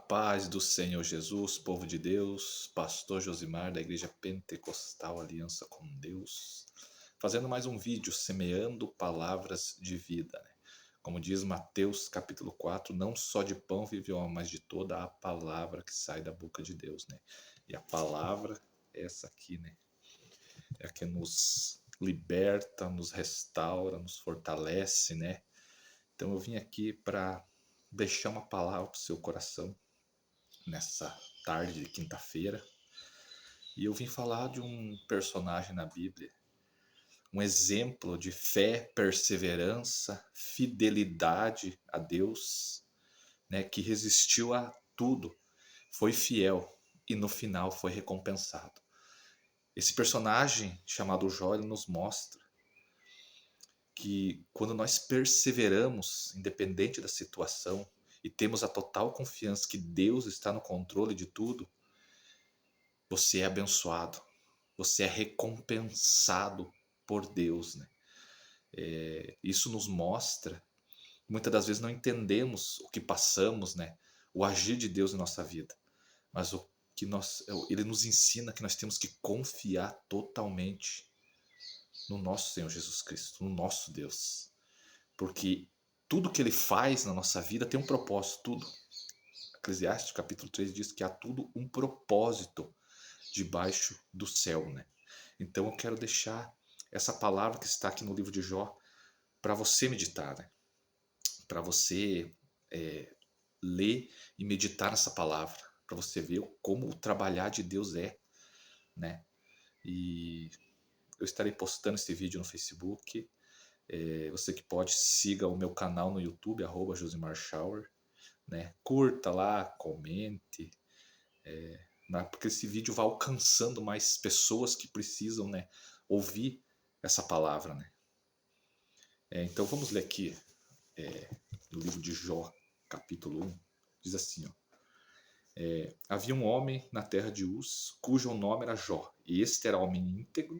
paz do Senhor Jesus, povo de Deus, pastor Josimar da Igreja Pentecostal Aliança com Deus, fazendo mais um vídeo, semeando palavras de vida, né? Como diz Mateus capítulo 4, não só de pão vive o homem, mas de toda a palavra que sai da boca de Deus, né? E a palavra é essa aqui, né? É a que nos liberta, nos restaura, nos fortalece, né? Então eu vim aqui para deixar uma palavra para o seu coração nessa tarde de quinta-feira. E eu vim falar de um personagem na Bíblia, um exemplo de fé, perseverança, fidelidade a Deus, né, que resistiu a tudo, foi fiel e no final foi recompensado. Esse personagem chamado Jó, ele nos mostra que quando nós perseveramos, independente da situação, e temos a total confiança que Deus está no controle de tudo, você é abençoado, você é recompensado por Deus, né? Isso nos mostra, muitas das vezes não entendemos o que passamos, né? O agir de Deus em nossa vida, mas ele nos ensina que nós temos que confiar totalmente no nosso Senhor Jesus Cristo, no nosso Deus, porque tudo que Ele faz na nossa vida tem um propósito, tudo. Eclesiastes capítulo 3 diz que há tudo um propósito debaixo do céu, né? Então eu quero deixar essa palavra que está aqui no livro de Jó para você meditar, né? Para você ler e meditar nessa palavra, para você ver como o trabalhar de Deus é, né? E eu estarei postando esse vídeo no Facebook. Você que pode, siga o meu canal no YouTube, @JosimarShower, né? Curta lá, comente, porque esse vídeo vai alcançando mais pessoas que precisam, né, ouvir essa palavra, né? Então vamos ler aqui no livro de Jó, capítulo 1, diz assim, ó, havia um homem na terra de Uz, cujo nome era Jó, e este era homem íntegro,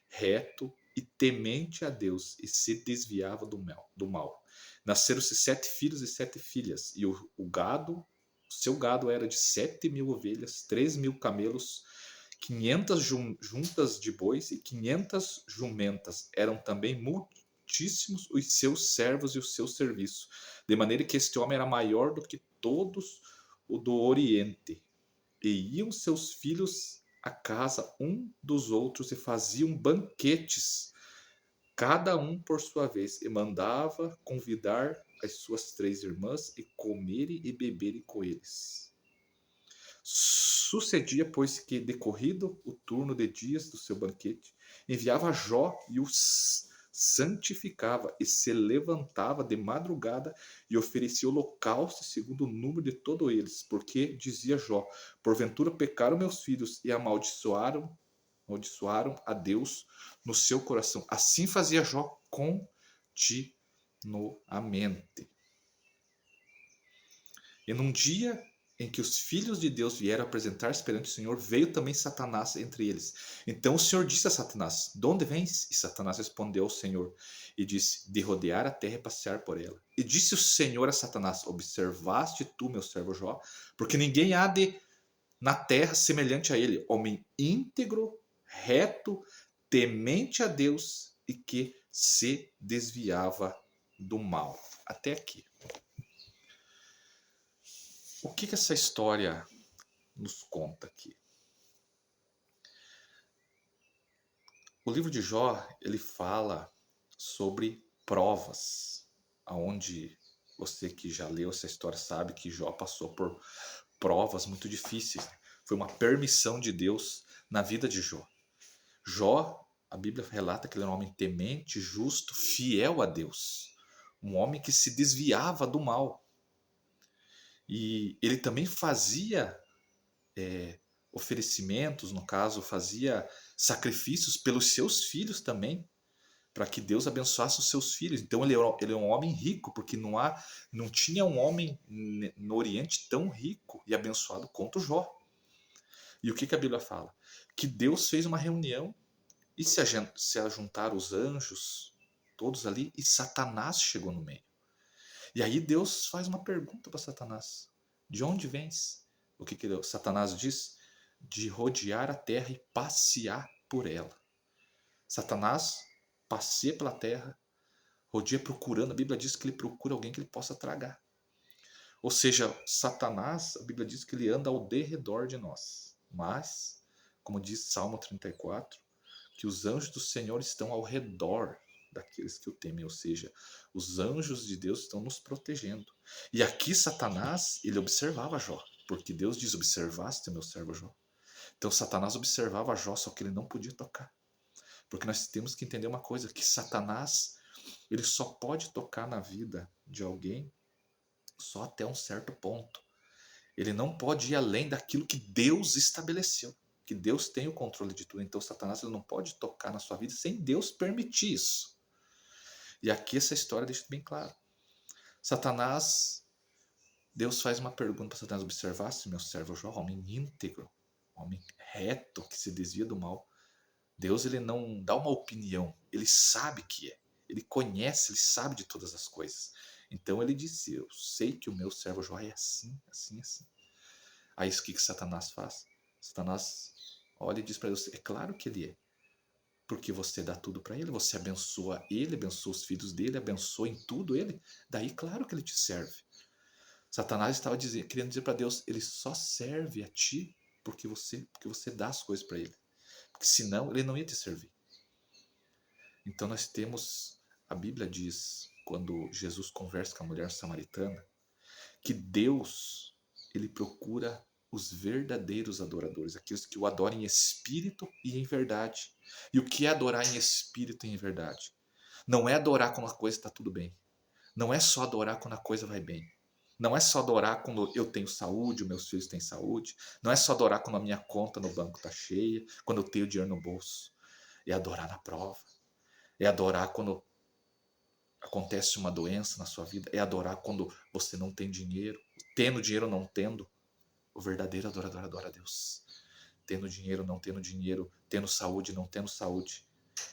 reto e temente a Deus, e se desviava do mal. Nasceram-se 7 filhos e 7 filhas, e o seu gado era de 7.000 ovelhas, 3.000 camelos, 500 juntas de bois e 500 jumentas. Eram também muitíssimos os seus servos e o seu serviço, de maneira que este homem era maior do que todos o do Oriente. E iam seus filhos à casa um dos outros e faziam banquetes, cada um por sua vez, e mandava convidar as suas 3 irmãs e comerem e beberem com eles. Sucedia, pois, que, decorrido o turno de dias do seu banquete, enviava Jó e os santificava, e se levantava de madrugada e oferecia holocausto segundo o número de todos eles, porque, dizia Jó, porventura pecaram meus filhos e amaldiçoaram a Deus no seu coração. Assim fazia Jó continuamente. E num dia em que os filhos de Deus vieram apresentar-se perante o Senhor, veio também Satanás entre eles. Então o Senhor disse a Satanás: De onde vens? E Satanás respondeu ao Senhor e disse: De rodear a terra e passear por ela. E disse o Senhor a Satanás: Observaste tu, meu servo Jó? Porque ninguém há na terra semelhante a ele, homem íntegro, reto, temente a Deus e que se desviava do mal. Até aqui. O que essa história nos conta aqui? O livro de Jó, ele fala sobre provas, aonde você que já leu essa história sabe que Jó passou por provas muito difíceis. Foi uma permissão de Deus na vida de Jó. Jó, a Bíblia relata que ele era um homem temente, justo, fiel a Deus. Um homem que se desviava do mal. E ele também fazia oferecimentos, no caso, fazia sacrifícios pelos seus filhos também, para que Deus abençoasse os seus filhos. Então ele é um homem rico, porque não tinha um homem no Oriente tão rico e abençoado quanto Jó. E o que a Bíblia fala? Que Deus fez uma reunião e se ajuntaram os anjos, todos ali, e Satanás chegou no meio. E aí Deus faz uma pergunta para Satanás: De onde vens? O que Satanás diz? De rodear a terra e passear por ela. Satanás passeia pela terra, rodeia procurando. A Bíblia diz que ele procura alguém que ele possa tragar. Ou seja, Satanás, a Bíblia diz que ele anda ao derredor de nós. Mas, como diz Salmo 34, que os anjos do Senhor estão ao redor daqueles que o temem. Ou seja, os anjos de Deus estão nos protegendo. E aqui Satanás, ele observava Jó. Porque Deus diz, observaste meu servo Jó. Então Satanás observava Jó, só que ele não podia tocar. Porque nós temos que entender uma coisa, que Satanás, ele só pode tocar na vida de alguém só até um certo ponto. Ele não pode ir além daquilo que Deus estabeleceu, que Deus tem o controle de tudo. Então Satanás ele não pode tocar na sua vida sem Deus permitir isso. E aqui essa história deixa bem claro. Satanás, Deus faz uma pergunta para Satanás: observasse meu servo Jó, homem íntegro, homem reto, que se desvia do mal. Deus ele não dá uma opinião, ele sabe que é. Ele conhece, ele sabe de todas as coisas. Então ele disse: eu sei que o meu servo Jó é assim, assim, assim. Aí o que Satanás faz? Satanás olha e diz para Deus: é claro que ele é. Porque você dá tudo para ele, você abençoa ele, abençoa os filhos dele, abençoa em tudo ele. Daí, claro que ele te serve. Satanás estava querendo dizer para Deus: ele só serve a ti porque você dá as coisas para ele. Porque senão ele não ia te servir. Então nós temos, a Bíblia diz, quando Jesus conversa com a mulher samaritana, que Deus, ele procura os verdadeiros adoradores, aqueles que o adoram em espírito e em verdade. E o que é adorar em espírito e em verdade? Não é adorar quando a coisa está tudo bem. Não é só adorar quando a coisa vai bem. Não é só adorar quando eu tenho saúde, meus filhos têm saúde. Não é só adorar quando a minha conta no banco está cheia, quando eu tenho dinheiro no bolso. É adorar na prova. É adorar quando acontece uma doença na sua vida. É adorar quando você não tem dinheiro. Tendo dinheiro ou não tendo. O verdadeiro adorador adora a Deus. Tendo dinheiro, não tendo dinheiro. Tendo saúde, não tendo saúde.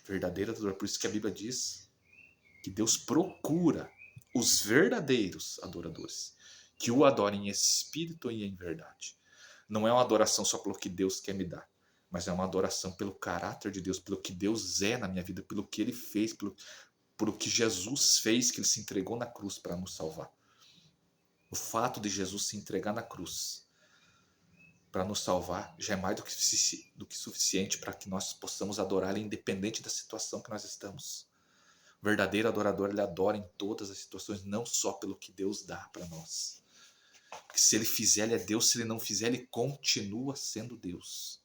Verdadeiro adorador. Por isso que a Bíblia diz que Deus procura os verdadeiros adoradores. Que o adorem em espírito e em verdade. Não é uma adoração só pelo que Deus quer me dar. Mas é uma adoração pelo caráter de Deus. Pelo que Deus é na minha vida. Pelo que Ele fez. Por o que Jesus fez, que Ele se entregou na cruz para nos salvar. O fato de Jesus se entregar na cruz para nos salvar já é mais do que suficiente para que nós possamos adorar Ele independente da situação que nós estamos. O verdadeiro adorador, ele adora em todas as situações, não só pelo que Deus dá para nós. Porque se Ele fizer, Ele é Deus. Se Ele não fizer, Ele continua sendo Deus.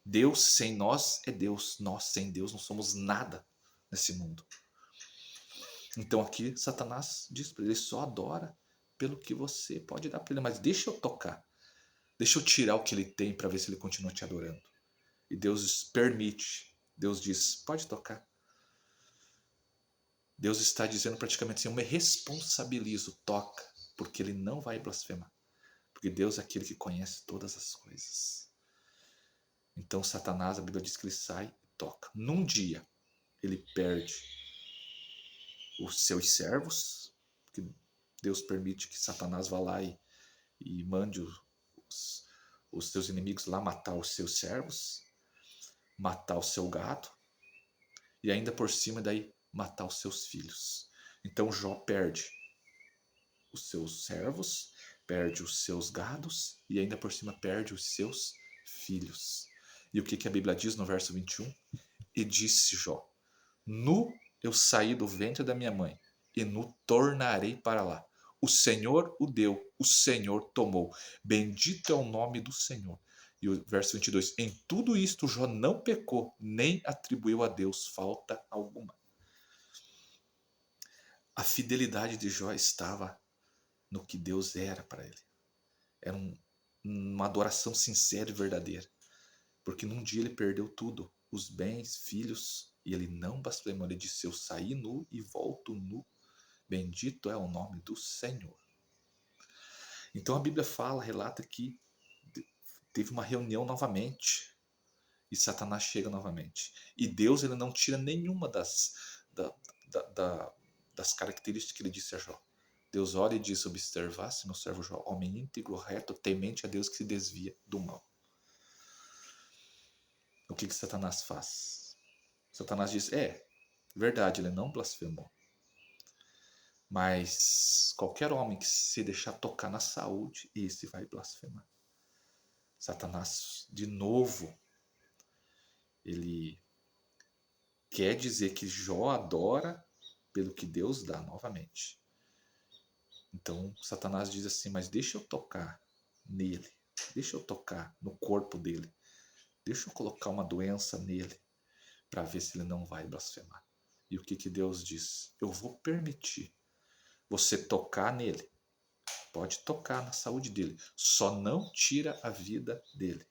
Deus sem nós é Deus. Nós sem Deus não somos nada nesse mundo. Então aqui Satanás diz para ele: só adora pelo que você pode dar para ele. Mas deixa eu tocar. Deixa eu tirar o que ele tem para ver se ele continua te adorando. E Deus permite. Deus diz: pode tocar. Deus está dizendo praticamente assim: eu me responsabilizo, toca, porque ele não vai blasfemar. Porque Deus é aquele que conhece todas as coisas. Então Satanás, a Bíblia diz que ele sai e toca. Num dia, ele perde os seus servos, que Deus permite que Satanás vá lá e mande os seus inimigos lá matar os seus servos, matar o seu gado, e ainda por cima daí matar os seus filhos. Então Jó perde os seus servos, perde os seus gados e ainda por cima perde os seus filhos. E o que a Bíblia diz no verso 21? E disse Jó: nu eu saí do ventre da minha mãe, e nu tornarei para lá. O Senhor o deu, o Senhor tomou. Bendito é o nome do Senhor. E o verso 22, em tudo isto Jó não pecou, nem atribuiu a Deus falta alguma. A fidelidade de Jó estava no que Deus era para ele. Era uma adoração sincera e verdadeira. Porque num dia ele perdeu tudo, os bens, filhos, e ele não blasfemou. Ele disse: eu saí nu e volto nu. Bendito é o nome do Senhor. Então a Bíblia fala, relata que teve uma reunião novamente e Satanás chega novamente. E Deus ele não tira nenhuma das características que ele disse a Jó. Deus olha e diz: observasse meu servo Jó, homem íntegro, reto, temente a Deus, que se desvia do mal. O que Satanás faz? Satanás diz: verdade, ele não blasfemou. Mas qualquer homem que se deixar tocar na saúde, esse vai blasfemar. Satanás, de novo, ele quer dizer que Jó adora pelo que Deus dá novamente. Então Satanás diz assim: mas deixa eu tocar nele, deixa eu tocar no corpo dele, deixa eu colocar uma doença nele, para ver se ele não vai blasfemar. E o que Deus diz? Eu vou permitir você tocar nele, pode tocar na saúde dele, só não tira a vida dele.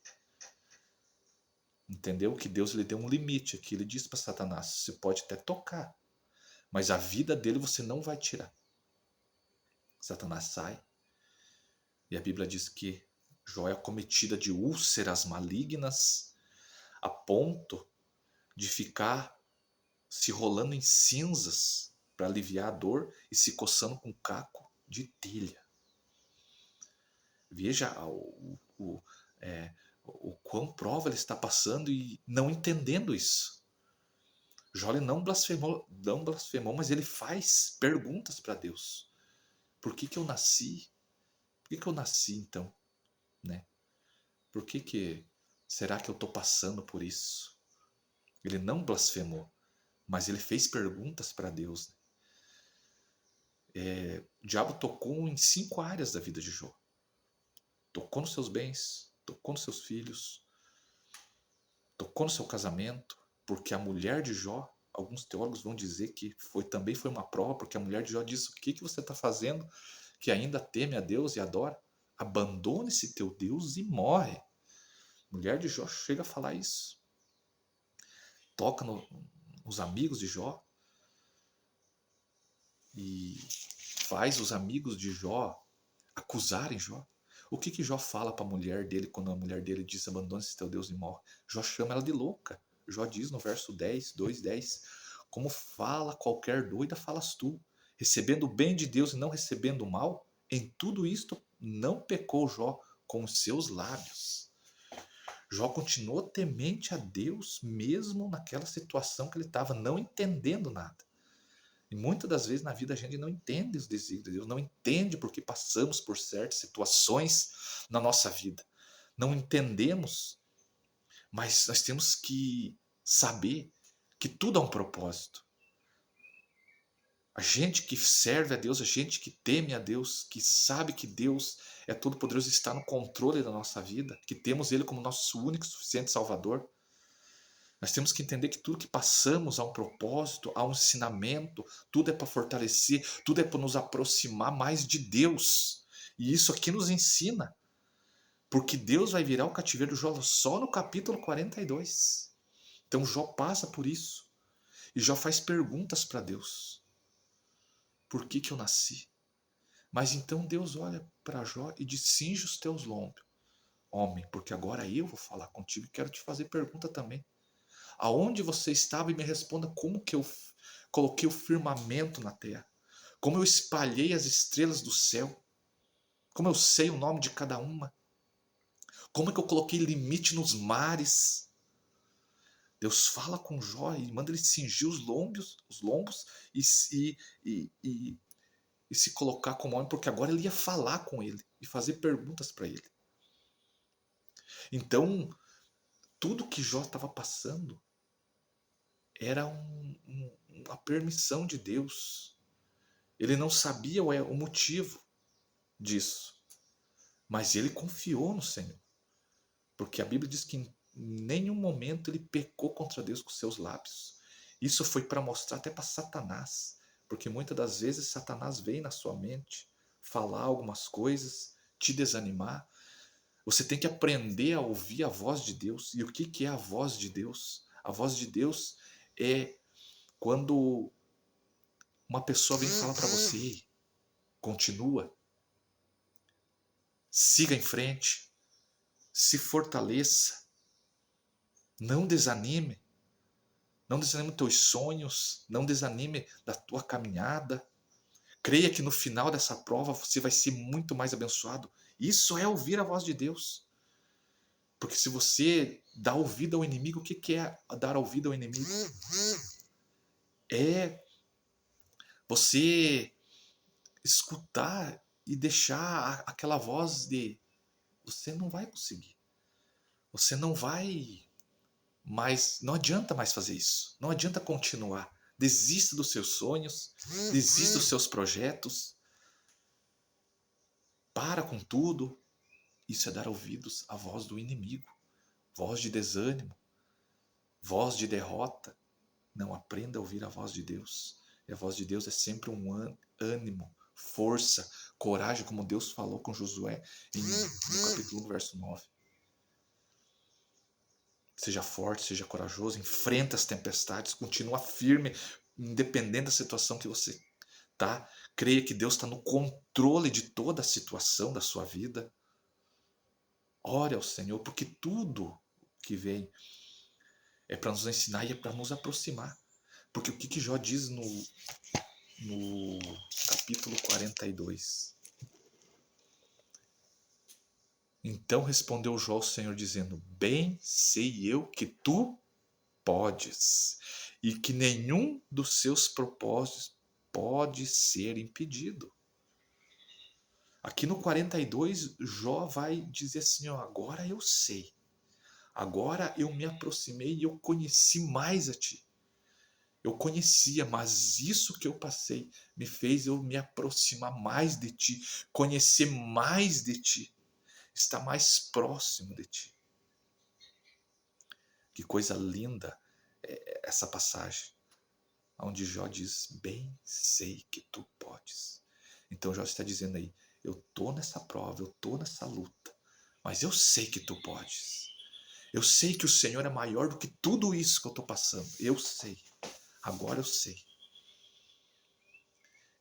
Entendeu? Que Deus lhe deu um limite aqui. Ele diz para Satanás: você pode até tocar, mas a vida dele você não vai tirar. Satanás sai, e a Bíblia diz que Jó é acometida de úlceras malignas, a ponto de ficar se rolando em cinzas para aliviar a dor e se coçando com caco de telha. Veja o quão prova ele está passando e não entendendo isso. Jó não blasfemou, mas ele faz perguntas para Deus. Por que eu nasci? Por que eu nasci então? Né? Por que será que eu estou passando por isso? Ele não blasfemou, mas ele fez perguntas para Deus. O diabo tocou em 5 áreas da vida de Jó. Tocou nos seus bens, tocou nos seus filhos, tocou no seu casamento, porque a mulher de Jó, alguns teólogos vão dizer que também foi uma prova, porque a mulher de Jó disse: o que você está fazendo que ainda teme a Deus e adora? Abandone esse teu Deus e morre. A mulher de Jó chega a falar isso. Toca nos amigos de Jó e faz os amigos de Jó acusarem Jó. O que Jó fala para a mulher dele quando a mulher dele diz: abandone esse teu Deus e morre? Jó chama ela de louca. Jó diz no verso 10, 2:10: como fala qualquer doida, falas tu, recebendo o bem de Deus e não recebendo o mal? Em tudo isto não pecou Jó com os seus lábios. Jó continuou temente a Deus mesmo naquela situação que ele estava, não entendendo nada. E muitas das vezes na vida a gente não entende os desígnios de Deus, não entende porque passamos por certas situações na nossa vida. Não entendemos, mas nós temos que saber que tudo há um propósito. A gente que serve a Deus, a gente que teme a Deus, que sabe que Deus é todo-poderoso e está no controle da nossa vida, que temos Ele como nosso único e suficiente Salvador, nós temos que entender que tudo que passamos há um propósito, há um ensinamento, tudo é para fortalecer, tudo é para nos aproximar mais de Deus. E isso aqui nos ensina, porque Deus vai virar o cativeiro de Jó só no capítulo 42. Então Jó passa por isso, e Jó faz perguntas para Deus. Por que eu nasci? Mas então Deus olha para Jó e diz: cinge os teus lombos, homem, porque agora eu vou falar contigo e quero te fazer pergunta também. Aonde você estava? E me responda como que eu coloquei o firmamento na terra, como eu espalhei as estrelas do céu, como eu sei o nome de cada uma, como é que eu coloquei limite nos mares. Deus fala com Jó e manda ele cingir os lombos e se colocar como homem, porque agora ele ia falar com ele e fazer perguntas para ele. Então, tudo que Jó estava passando era uma permissão de Deus. Ele não sabia o motivo disso, mas ele confiou no Senhor, porque a Bíblia diz que em nenhum momento ele pecou contra Deus com seus lábios. Isso foi para mostrar até para Satanás, porque muitas das vezes Satanás vem na sua mente falar algumas coisas, te desanimar. Você tem que aprender a ouvir a voz de Deus. E o que é a voz de Deus? A voz de Deus é quando uma pessoa vem falar para você: continua, siga em frente, se fortaleça, não desanime dos teus sonhos, não desanime da tua caminhada, Creia que no final dessa prova você vai ser muito mais abençoado. Isso é ouvir a voz de Deus. Porque se você dá ouvido ao inimigo, o que é dar ouvido ao inimigo? É você escutar e deixar aquela voz de você não vai conseguir. Você não vai mais, não adianta mais fazer isso. Não adianta continuar. Desista dos seus sonhos, desista dos seus projetos. Para com tudo. Isso é dar ouvidos à voz do inimigo. Voz de desânimo, voz de derrota. Não, aprenda a ouvir a voz de Deus. E a voz de Deus é sempre um ânimo, força, coragem, como Deus falou com Josué no capítulo 1, verso 9. Seja forte, seja corajoso, enfrenta as tempestades, continua firme, independente da situação que você está. Creia que Deus está no controle de toda a situação da sua vida. Ore ao Senhor, porque tudo que vem é para nos ensinar e é para nos aproximar. Porque o que Jó diz no capítulo 42? Então respondeu Jó ao Senhor, dizendo: Bem sei eu que tu podes, e que nenhum dos seus propósitos pode ser impedido. Aqui no 42, Jó vai dizer assim: ó, agora eu sei, agora eu me aproximei e eu conheci mais a ti. Eu conhecia, mas isso que eu passei me fez eu me aproximar mais de ti, conhecer mais de ti, estar mais próximo de ti. Que coisa linda essa passagem, onde Jó diz: Bem sei que tu podes. Então Jó está dizendo aí: eu estou nessa prova, eu estou nessa luta, mas eu sei que tu podes. Eu sei que o Senhor é maior do que tudo isso que eu estou passando. Eu sei. Agora eu sei.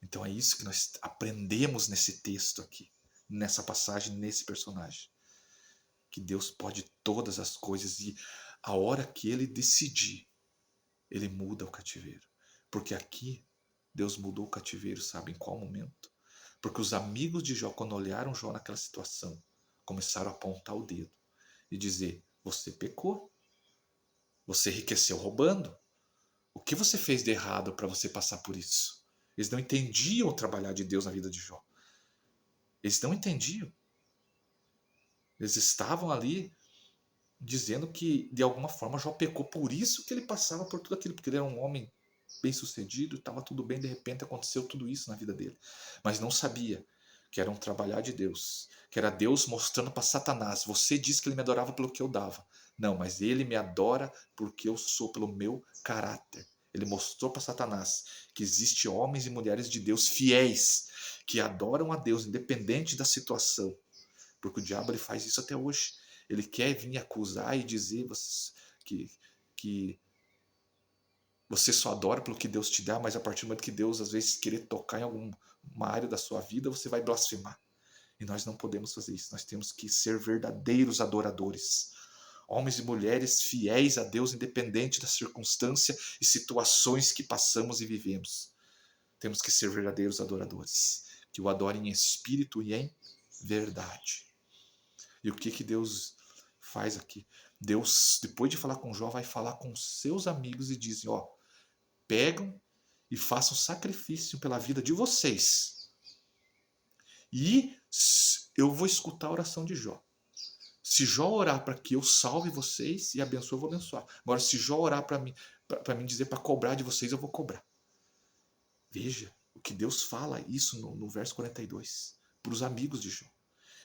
Então é isso que nós aprendemos nesse texto aqui, nessa passagem, nesse personagem. Que Deus pode todas as coisas e a hora que Ele decidir, Ele muda o cativeiro. Porque aqui, Deus mudou o cativeiro, sabe em qual momento? Porque os amigos de Jó, quando olharam Jó naquela situação, começaram a apontar o dedo e dizer: você pecou, você enriqueceu roubando. O que você fez de errado para você passar por isso? Eles não entendiam o trabalhar de Deus na vida de Jó. Eles não entendiam. Eles estavam ali dizendo que, de alguma forma, Jó pecou. Por isso que ele passava por tudo aquilo. Porque ele era um homem bem-sucedido, estava tudo bem, de repente aconteceu tudo isso na vida dele. Mas não sabia que era um trabalhar de Deus. Que era Deus mostrando para Satanás: você disse que ele me adorava pelo que eu dava. Não, mas ele me adora porque eu sou, pelo meu caráter. Ele mostrou para Satanás que existe homens e mulheres de Deus fiéis, que adoram a Deus, independente da situação. Porque o diabo ele faz isso até hoje. Ele quer vir acusar e dizer que você só adora pelo que Deus te dá, mas a partir do momento que Deus às vezes querer tocar em alguma área da sua vida, você vai blasfemar. E nós não podemos fazer isso. Nós temos que ser verdadeiros adoradores. Homens e mulheres fiéis a Deus, independente da circunstância e situações que passamos e vivemos. Temos que ser verdadeiros adoradores, que o adorem em espírito e em verdade. E o que Deus faz aqui? Deus, depois de falar com Jó, vai falar com seus amigos e dizem: ó, pegam e façam sacrifício pela vida de vocês. E eu vou escutar a oração de Jó. Se Jó orar para que eu salve vocês e abençoe, eu vou abençoar. Agora, se Jó orar para mim dizer para cobrar de vocês, eu vou cobrar. Veja o que Deus fala isso no verso 42, para os amigos de Jó.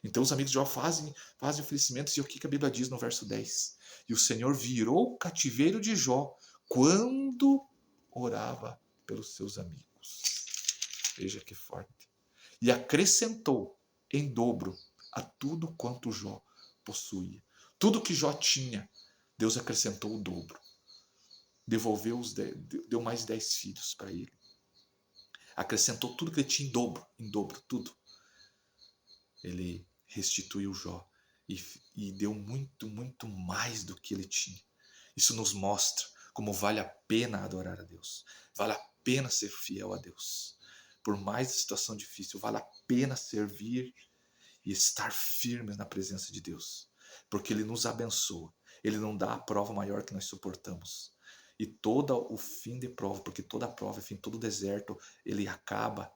Então os amigos de Jó fazem oferecimentos, e o que a Bíblia diz no verso 10? E o Senhor virou o cativeiro de Jó quando orava pelos seus amigos. Veja que forte. E acrescentou em dobro a tudo quanto Jó possuía. Tudo que Jó tinha, Deus acrescentou o dobro. Devolveu deu mais 10 filhos para ele. Acrescentou tudo que ele tinha em dobro, tudo. Ele restituiu Jó e deu muito, muito mais do que ele tinha. Isso nos mostra como vale a pena adorar a Deus. Vale a pena ser fiel a Deus. por mais situação difícil, vale a pena servir e estar firmes na presença de Deus, porque Ele nos abençoa, Ele não dá a prova maior que nós suportamos. E todo o fim de prova, porque toda prova, enfim, todo deserto, ele acaba,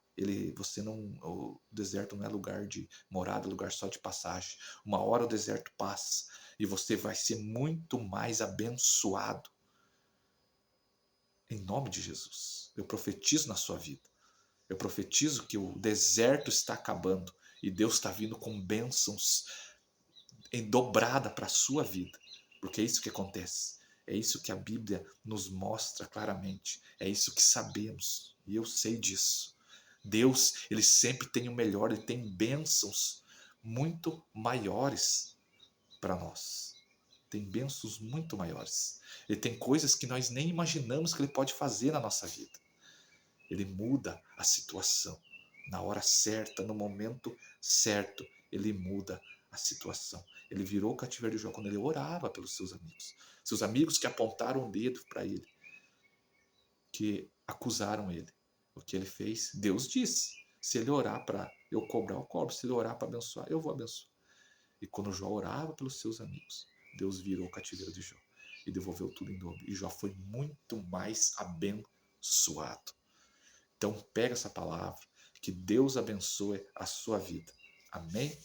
você não, o deserto não é lugar de morada, é lugar só de passagem. Uma hora o deserto passa e você vai ser muito mais abençoado. Em nome de Jesus, eu profetizo na sua vida. Eu profetizo que o deserto está acabando e Deus está vindo com bênçãos em dobrada para a sua vida, porque é isso que acontece. É isso que a Bíblia nos mostra claramente. É isso que sabemos. E eu sei disso. Deus, ele sempre tem o melhor, ele tem bênçãos muito maiores para nós. Tem bênçãos muito maiores. Ele tem coisas que nós nem imaginamos que ele pode fazer na nossa vida. Ele muda a situação. Na hora certa, no momento certo, ele muda a situação. Ele virou o cativeiro de Jó quando ele orava pelos seus amigos. Seus amigos que apontaram o dedo para ele, que acusaram ele. O que ele fez? Deus disse: se ele orar para eu cobrar, eu cobro. Se ele orar para abençoar, eu vou abençoar. E quando Jó orava pelos seus amigos, Deus virou o cativeiro de Jó e devolveu tudo em dobro. E Jó foi muito mais abençoado. Então pega essa palavra, que Deus abençoe a sua vida. Amém?